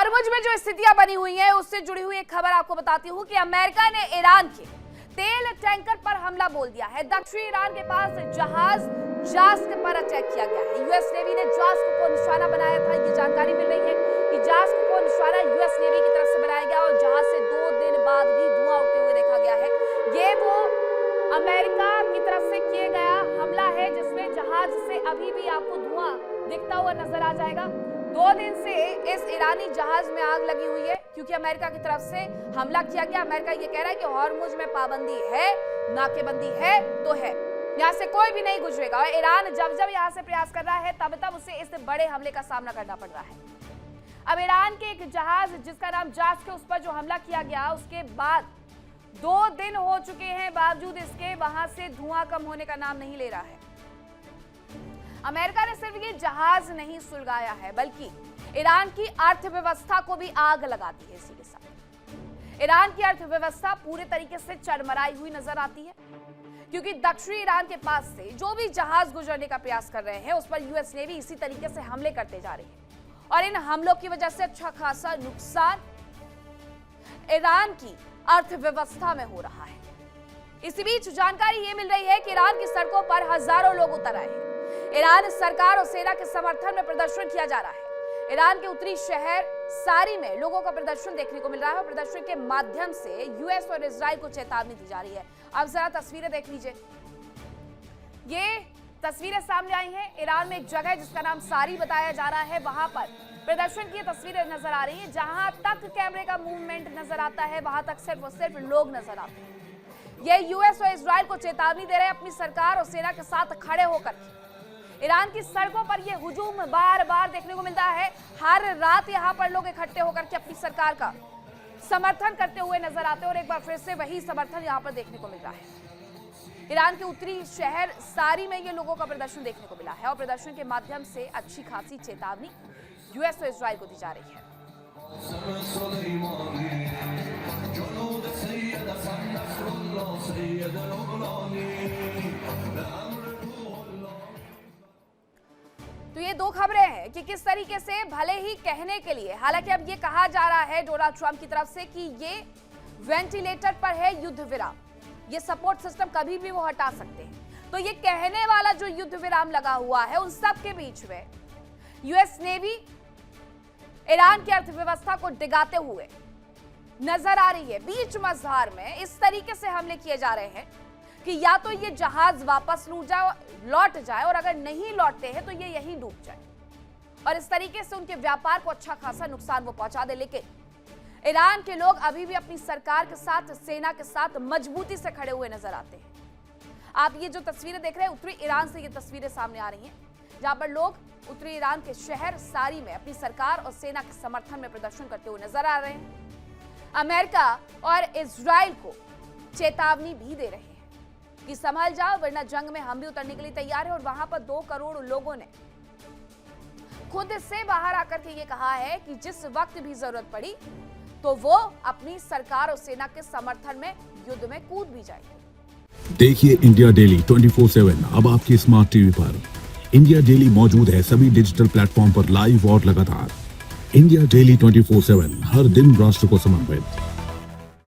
Hormuz में जो स्थितियां बनी हुई हैं उससे जुड़ी हुई एक खबर आपको बताती हूं कि अमेरिका ने ईरान के तेल टैंकर पर हमला बोल दिया है। दक्षिणी ईरान के पास जहाज जास्क पर अटैक किया गया है। यूएस नेवी ने जास्क को निशाना बनाया था। ये जानकारी मिल रही है कि जास्क को निशाना यूएस नेवी की तरफ से बनाया गया और जहाज से 2 दिन बाद भी धुआं उठते हुए देखा गया है। ये वो अमेरिका की तरफ से किया गया हमला है जिसमें जहाज से अभी भी आपको धुआं दिखता हुआ नजर आ जाएगा। 2 दिन से इस ईरानी जहाज में आग लगी हुई है क्योंकि अमेरिका की तरफ से हमला किया गया। अमेरिका ये कह रहा है कि हॉर्मुज में पाबंदी है, नाकेबंदी है तो है, यहाँ से कोई भी नहीं गुजरेगा। और ईरान जब जब यहाँ से प्रयास कर रहा है तब तब उसे इस बड़े हमले का सामना करना पड़ रहा है। अब ईरान के एक जहाज जिसका नाम जास्क है उस पर जो हमला किया गया उसके बाद 2 दिन हो चुके हैं, बावजूद इसके वहां से धुआं कम होने का नाम नहीं ले रहा है। अमेरिका ने सिर्फ ये जहाज नहीं सुलगाया है बल्कि ईरान की अर्थव्यवस्था को भी आग लगा दी है। इसी के साथ ईरान की अर्थव्यवस्था पूरे तरीके से चरमराई हुई नजर आती है क्योंकि दक्षिणी ईरान के पास से जो भी जहाज गुजरने का प्रयास कर रहे हैं उस पर यूएस नेवी इसी तरीके से हमले करते जा रही है और इन हमलों की वजह से अच्छा खासा नुकसान ईरान की अर्थव्यवस्था में हो रहा है। इसी बीच जानकारी ये मिल रही है कि ईरान की सड़कों पर हजारों लोग उतर आए हैं। ईरान सरकार और सेना के समर्थन में प्रदर्शन किया जा रहा है। ईरान के उत्तरी शहर सारी में लोगों का प्रदर्शन देखने को मिल रहा है और प्रदर्शन के माध्यम से यूएस और इजराइल को चेतावनी दी जा रही है। अब जरा तस्वीरें देख लीजिए। ये तस्वीरें सामने आई हैं। ईरान में एक जगह जिसका नाम सारी बताया जा रहा है, वहां पर प्रदर्शन की तस्वीरें नजर आ रही हैं। जहां तक कैमरे का मूवमेंट नजर आता है वहां तक सिर्फ और सिर्फ लोग नजर आते हैं। ये यूएस और इजराइल को चेतावनी दे रहे हैं अपनी सरकार और सेना के साथ खड़े होकर। ईरान की सड़कों पर यह हुजूम बार बार देखने को मिलता है। हर रात यहां पर लोग इकट्ठे होकर के अपनी सरकार का समर्थन करते हुए नजर आते हैं और एक बार फिर से वही समर्थन यहां पर देखने को मिल रहा है। ईरान के उत्तरी शहर सारी में ये लोगों का प्रदर्शन देखने को मिला है और प्रदर्शन के माध्यम से अच्छी खासी चेतावनी यूएस और इजराइल को दी जा रही है। तो ये 2 खबरें हैं कि किस तरीके से भले ही कहने के लिए, हालांकि अब ये कहा जा रहा है डोनाल्ड ट्रंप की तरफ से कि ये वेंटिलेटर पर है युद्ध विराम, ये सपोर्ट सिस्टम कभी भी वो हटा सकते हैं। तो ये कहने वाला जो युद्ध विराम लगा हुआ है उन सब के बीच में यूएस नेवी ईरान की अर्थव्यवस्था को डिगाते हुए नजर आ रही है। बीच मझधार में इस तरीके से हमले किए जा रहे हैं कि या तो ये जहाज वापस लौट जाए और अगर नहीं लौटते हैं तो ये यहीं डूब जाए और इस तरीके से उनके व्यापार को अच्छा खासा नुकसान वो पहुंचा दे। लेकिन ईरान के लोग अभी भी अपनी सरकार के साथ, सेना के साथ मजबूती से खड़े हुए नजर आते हैं। आप ये जो तस्वीरें देख रहे हैं उत्तरी ईरान से ये तस्वीरें सामने आ रही हैं जहां पर लोग उत्तरी ईरान के शहर सारी में अपनी सरकार और सेना के समर्थन में प्रदर्शन करते हुए नजर आ रहे हैं। अमेरिका और इजराइल को चेतावनी भी दे रहे हैं कि संभल जाओ वरना जंग में हम भी उतरने के लिए तैयार है। और वहां पर 2 करोड़ लोगों ने खुद से बाहर आकर के ये कहा है कि जिस वक्त भी जरूरत पड़ी तो वो अपनी सरकार और सेना के समर्थन में युद्ध में कूद भी जाएगी। देखिए इंडिया डेली 24/7 अब आपकी स्मार्ट टीवी पर। इंडिया डेली मौजूद है सभी डिजिटल प्लेटफॉर्म पर लाइव और लगातार। इंडिया डेली 24/7 हर दिन राष्ट्र को समर्पित।